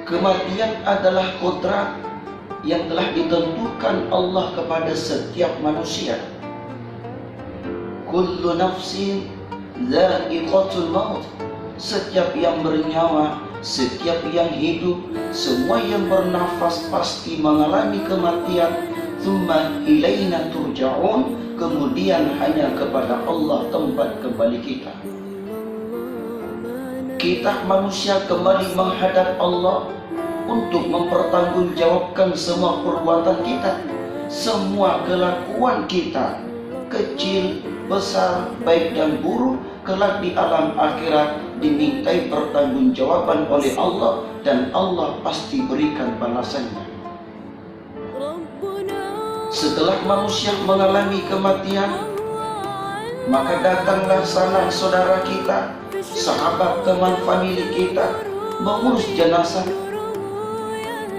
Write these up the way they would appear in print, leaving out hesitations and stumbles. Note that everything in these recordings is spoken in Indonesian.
Kematian adalah kodrat yang telah ditentukan Allah kepada setiap manusia. Kullu nafsin dha'iqatul maut. Setiap yang bernyawa, setiap yang hidup, semua yang bernafas pasti mengalami kematian. Tsumma ilaina turja'un. Kemudian hanya kepada Allah tempat kembali kita. Kita manusia kembali menghadap Allah untuk mempertanggungjawabkan semua perbuatan kita, semua kelakuan kita, kecil, besar, baik dan buruk, kelak di alam akhirat dimintai pertanggungjawaban oleh Allah, dan Allah pasti berikan balasannya. Setelah manusia mengalami kematian, maka datanglah sanak saudara kita, sahabat, teman, famili kita mengurus jenazah,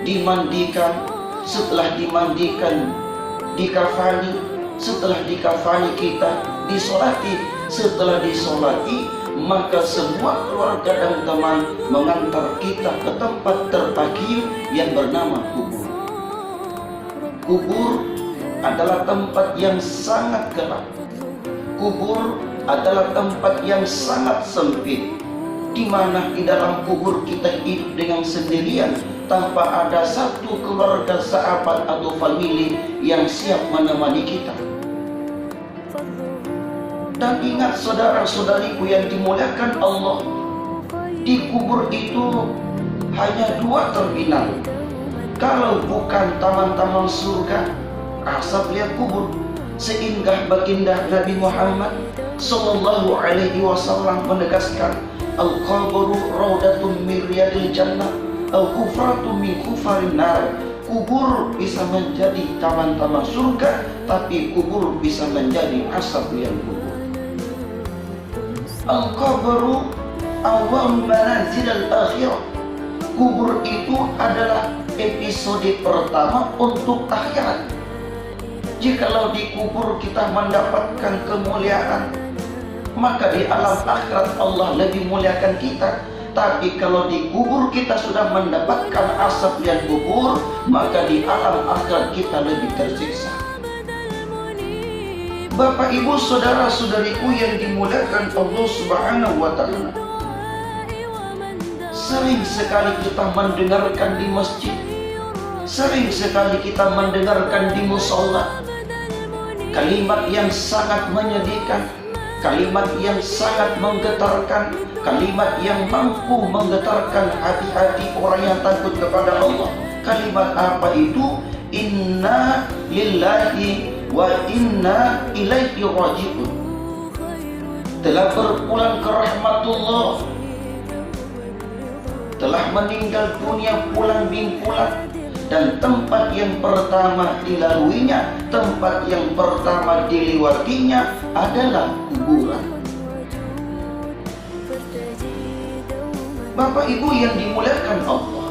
dimandikan, setelah dimandikan dikafani, setelah dikafani kita disolati, setelah disolati maka semua keluarga dan teman mengantar kita ke tempat terpakir yang bernama kubur. Kubur adalah tempat yang sangat gelap. Kubur adalah tempat yang sangat sempit, di mana di dalam kubur kita hidup dengan sendirian, tanpa ada satu keluarga, sahabat atau famili yang siap menemani kita. Dan ingat saudara-saudariku yang dimuliakan Allah, di kubur itu hanya dua terminal. Kalau bukan taman-taman surga, asap lihat kubur. Sehingga baginda Nabi Muhammad sallallahu alaihi wasallam menegaskan, al-qabru raudatun min riyadil jannah al-kufratu min kufarin nar. Kubur bisa menjadi taman-taman surga, tapi kubur bisa menjadi asap liang kubur. Al-qabru awal manazil al-akhirah. Kubur itu adalah episode pertama untuk akhirat. Jikalau di kubur kita mendapatkan kemuliaan, maka di alam akhirat Allah lebih muliakan kita. Tapi kalau di kubur kita sudah mendapatkan asap dan kubur, maka di alam akhirat kita lebih tersiksa. Bapak, Ibu, saudara-saudariku yang dimuliakan Allah Subhanahu wa Ta'ala, sering sekali kita mendengarkan di masjid, sering sekali kita mendengarkan di mushola kalimat yang sangat menyedihkan, kalimat yang sangat menggetarkan, kalimat yang mampu menggetarkan hati-hati orang yang takut kepada Allah. Kalimat apa itu? Inna lillahi wa inna ilaihi raji'un. Telah berpulang ke rahmatullah, telah meninggal dunia pulang bin pulang, dan tempat yang pertama dilaluinya, tempat yang pertama dilewatinya adalah kuburan. Bapak Ibu yang dimuliakan Allah,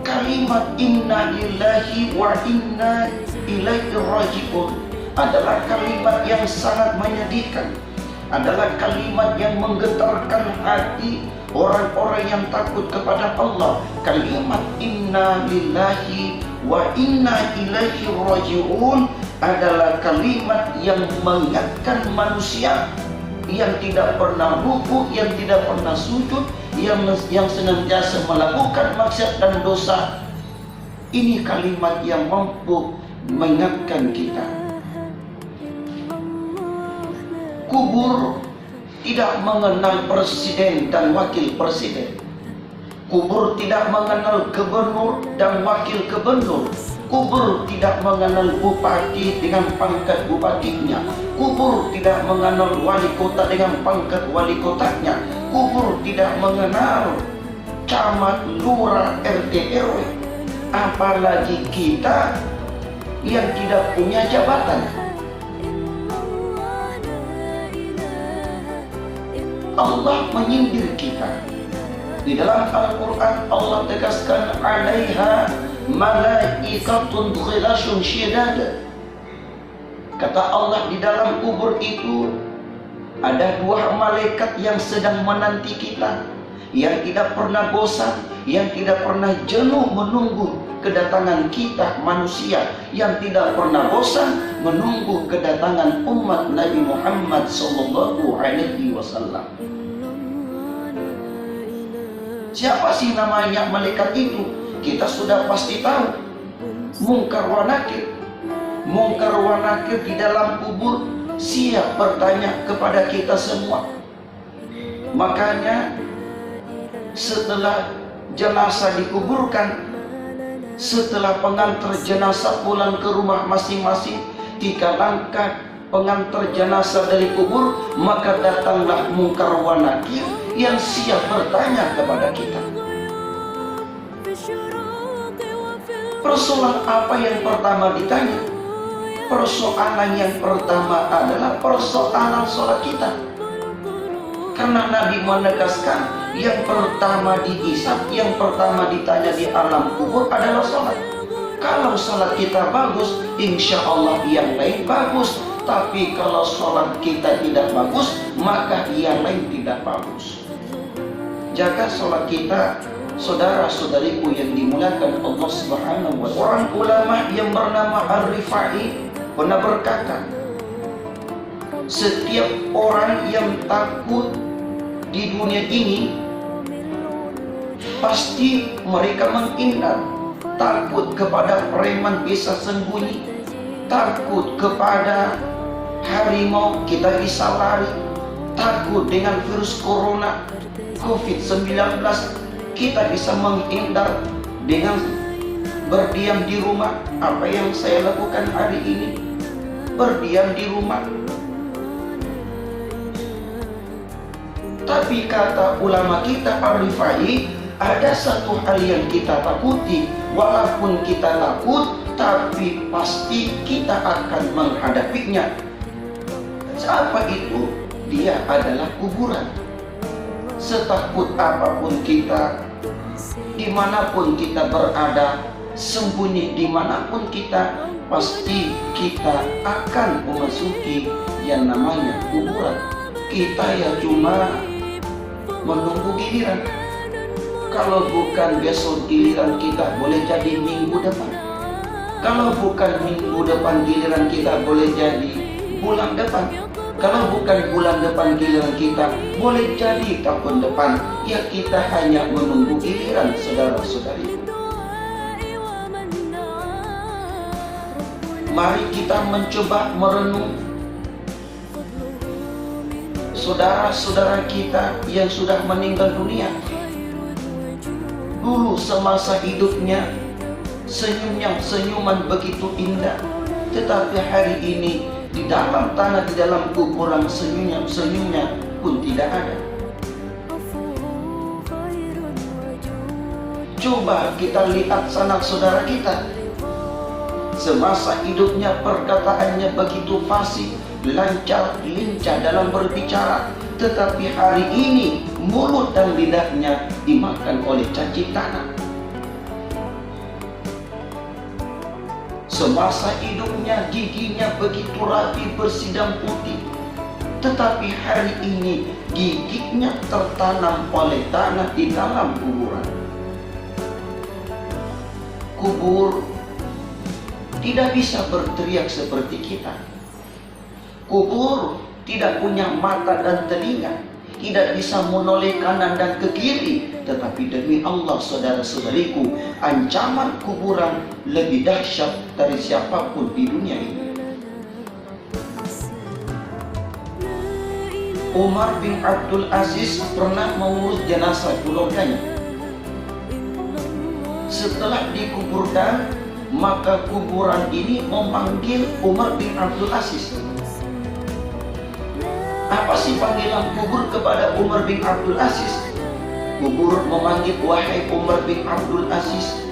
kalimat inna lillahi wa inna ilaihi raji'un adalah kalimat yang sangat menyedihkan, adalah kalimat yang menggetarkan hati orang-orang yang takut kepada Allah. Kalimat inna lillahi wa inna ilaihi raji'un adalah kalimat yang mengingatkan manusia yang tidak pernah ruku, yang tidak pernah sujud, yang senantiasa melakukan maksiat dan dosa. Ini kalimat yang mampu mengingatkan kita. Kubur tidak mengenal presiden dan wakil presiden. Kubur tidak mengenal gubernur dan wakil gubernur. Kubur tidak mengenal bupati dengan pangkat bupatinya. Kubur tidak mengenal wali kota dengan pangkat wali kotanya. Kubur tidak mengenal camat, lurah, RT, RW. Apalagi kita yang tidak punya jabatan. Allah menyindir kita. Di dalam Al-Quran Allah tegaskan, alaiha malaikatun ghilasun syidad. Kata Allah, di dalam kubur itu ada dua malaikat yang sedang menanti kita. yang tidak pernah bosan, yang tidak pernah jenuh menunggu kedatangan kita manusia, yang tidak pernah bosan menunggu kedatangan umat Nabi Muhammad sallallahu alaihi wasallam. Siapa sih namanya malaikat itu? Kita sudah pasti tahu. Munkar wa nakir. Munkar wa nakir di dalam kubur siap bertanya kepada kita semua. Makanya setelah jenazah dikuburkan, setelah pengantar jenazah pulang ke rumah masing-masing, 3 langkah pengantar jenazah dari kubur, maka datanglah munkar wa nakir yang siap bertanya kepada kita. Persoalan apa yang pertama ditanya? Persoalan yang pertama adalah persoalan sholat kita. Karena Nabi menegaskan yang pertama dihisab, yang pertama ditanya di alam kubur adalah sholat. Kalau sholat kita bagus, insya Allah yang lain bagus. Tapi kalau sholat kita tidak bagus, maka yang lain tidak bagus. Jaga sholat kita, saudara-saudariku yang dimuliakan Allah Subhanahu wa ta'ala. Orang ulama yang bernama Ar-Rifai pernah berkata, setiap orang yang takut di dunia ini pasti mereka menghindar. Takut kepada preman bisa sembunyi, takut kepada harimau kita bisa lari, takut dengan virus corona COVID-19 kita bisa menghindar dengan berdiam di rumah. Apa yang saya lakukan hari ini, berdiam di rumah. Tapi kata ulama kita Ar-Rifai, ada satu hal yang kita takuti. Walaupun kita takut, tapi pasti kita akan menghadapinya. Apa itu? Dia adalah kuburan. Setakut apapun kita, dimanapun kita berada, sembunyi dimanapun kita, pasti kita akan memasuki yang namanya kuburan. Kita ya cuma menunggu giliran. Kalau bukan besok giliran kita, boleh jadi minggu depan. Kalau bukan minggu depan giliran kita, boleh jadi bulan depan. Kalau bukan bulan depan giliran kita, boleh jadi tahun depan. Ya kita hanya menunggu giliran, saudara-saudari. Mari kita mencoba merenung saudara-saudara kita yang sudah meninggal dunia. Dulu semasa hidupnya senyuman begitu indah, tetapi hari ini di dalam tanah, di dalam kuburan, senyumnya pun tidak ada. Coba kita lihat sanak saudara kita, semasa hidupnya perkataannya begitu fasih, lancar, lincah dalam berbicara, tetapi hari ini mulut dan lidahnya dimakan oleh cacing tanah. Semasa hidupnya giginya begitu rapi, bersih dan putih, tetapi hari ini giginya tertanam oleh tanah di dalam kuburan. Kubur tidak bisa berteriak seperti kita. Kubur tidak punya mata dan telinga, tidak bisa menoleh kanan dan ke kiri. Tetapi demi Allah, saudara-saudariku, ancaman kuburan lebih dahsyat dari siapapun di dunia ini. Umar bin Abdul Aziz pernah mengurus jenazah keluarganya. Setelah dikuburkan, maka kuburan ini memanggil Umar bin Abdul Aziz. Apa sih panggilan kubur kepada Umar bin Abdul Aziz? Kubur memanggil, wahai Umar bin Abdul Aziz,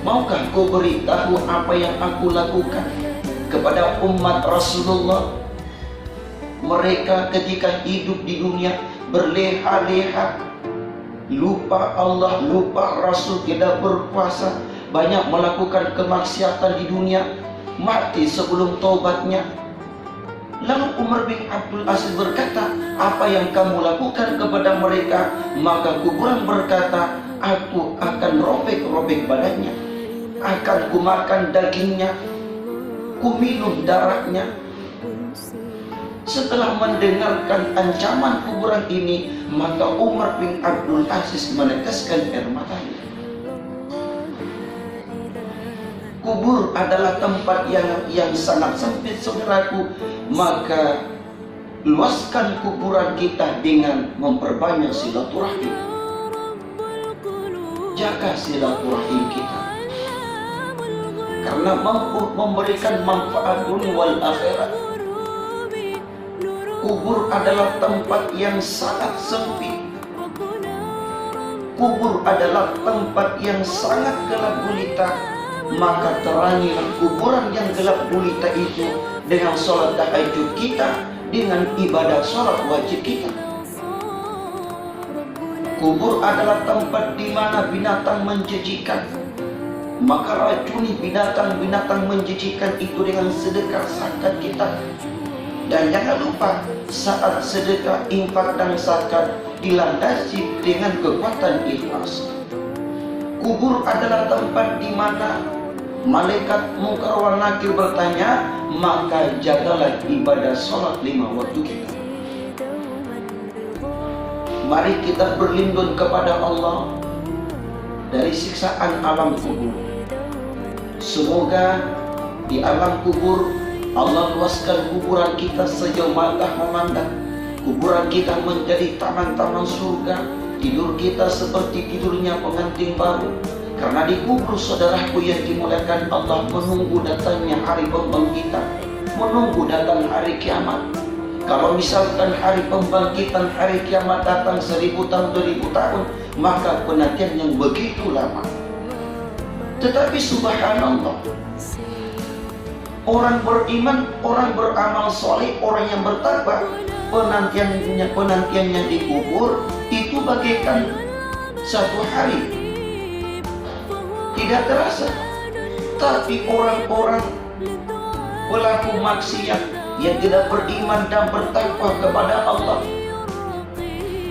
maukah kau beritahu apa yang aku lakukan kepada umat Rasulullah? Mereka ketika hidup di dunia berleha-leha, lupa Allah, lupa Rasul, tidak berpuasa, banyak melakukan kemaksiatan di dunia, mati sebelum taubatnya. Lalu Umar bin Abdul Aziz berkata, apa yang kamu lakukan kepada mereka? Maka kuburan berkata, aku akan robek-robek badannya, akan kumakan dagingnya, kuminum darahnya. Setelah mendengarkan ancaman kuburan ini, maka Umar bin Abdul Aziz meneteskan air matanya. Kubur adalah tempat yang sangat sempit, saudaraku. Maka luaskan kuburan kita dengan memperbanyak silaturahim. Jaga silaturahim kita, karena mampu memberikan manfaat dunia wal akhirat. Kubur adalah tempat yang sangat sempit. Kubur adalah tempat yang sangat gelap gulita. Maka terangilah kuburan yang gelap gulita itu dengan sholat tahajud kita, dengan ibadah sholat wajib kita. Kubur adalah tempat di mana binatang menjijikan. Maka racuni binatang-binatang menjijikan itu dengan sedekah zakat kita. Dan jangan lupa, saat sedekah, infak dan zakat dilandasi dengan kekuatan ikhlas. Kubur adalah tempat di mana malaikat Munkar wa Nakir bertanya, maka jagalah ibadah sholat 5 waktu kita. Mari kita berlindung kepada Allah dari siksaan alam kubur. Semoga di alam kubur Allah luaskan kuburan kita sejauh mata memandang. Kuburan kita menjadi taman-taman surga. Tidur kita seperti tidurnya pengantin baru. Karena di kubur, saudaraku yang dimuliakan Allah, menunggu datangnya hari pembangkitan, menunggu datang hari kiamat. Kalau misalkan hari pembangkitan, hari kiamat datang 1000 tahun, 2000 tahun, maka penantian yang begitu lama. Tetapi subhanallah, orang beriman, orang beramal soleh, orang yang bertakwa, penantiannya di kubur itu bagaikan satu hari, tidak terasa. Tapi orang-orang pelaku maksiat yang tidak beriman dan bertakwa kepada Allah,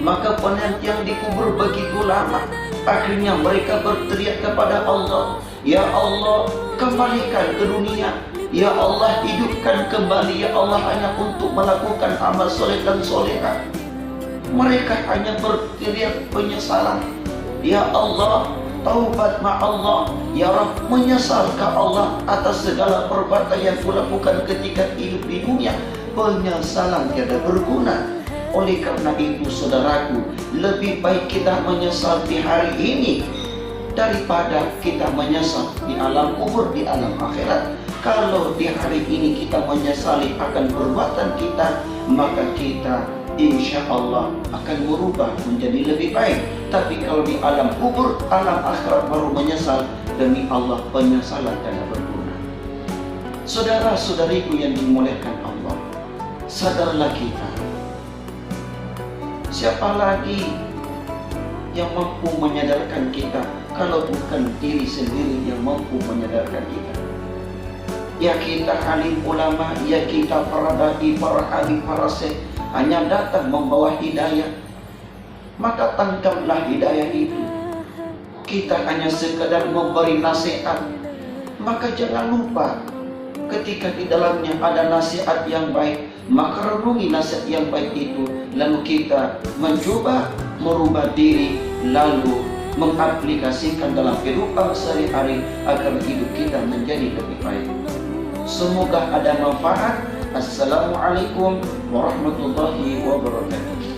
maka penantian di kubur begitu lama. Akhirnya mereka berteriak kepada Allah, ya Allah, kembalikan ke dunia. Ya Allah, hidupkan kembali, ya Allah, hanya untuk melakukan amal soleh dan solehah. Mereka hanya berteriak penyesalan, ya Allah, taubat ma'allah, ya Rabb, menyesal ke Allah atas segala perbuatan yang kulakukan ketika hidup di dunia. Penyesalan tiada berguna. Oleh karena itu, saudaraku, lebih baik kita menyesal di hari ini daripada kita menyesal di alam kubur, di alam akhirat. Kalau di hari ini kita menyesali akan perbuatan kita, maka kita insya Allah akan berubah menjadi lebih baik. Tapi kalau di alam kubur, alam akhirat baru menyesal, demi Allah penyesalan tidak berguna. Saudara-saudariku yang dimuliakan Allah, sadarlah kita, siapa lagi yang mampu menyadarkan kita kalau bukan diri sendiri yang mampu menyadarkan kita? Ya kita alim ulama, ya kita para dai, para habib, para syekh hanya datang membawa hidayah, maka tangkaplah hidayah itu. Kita hanya sekedar memberi nasihat, maka jangan lupa ketika di dalamnya ada nasihat yang baik, maka renungi nasihat yang baik itu, lalu kita mencoba merubah diri, lalu mengaplikasikan dalam kehidupan sehari-hari agar hidup kita menjadi lebih baik. Semoga ada manfaat. Assalamualaikum warahmatullahi wabarakatuh.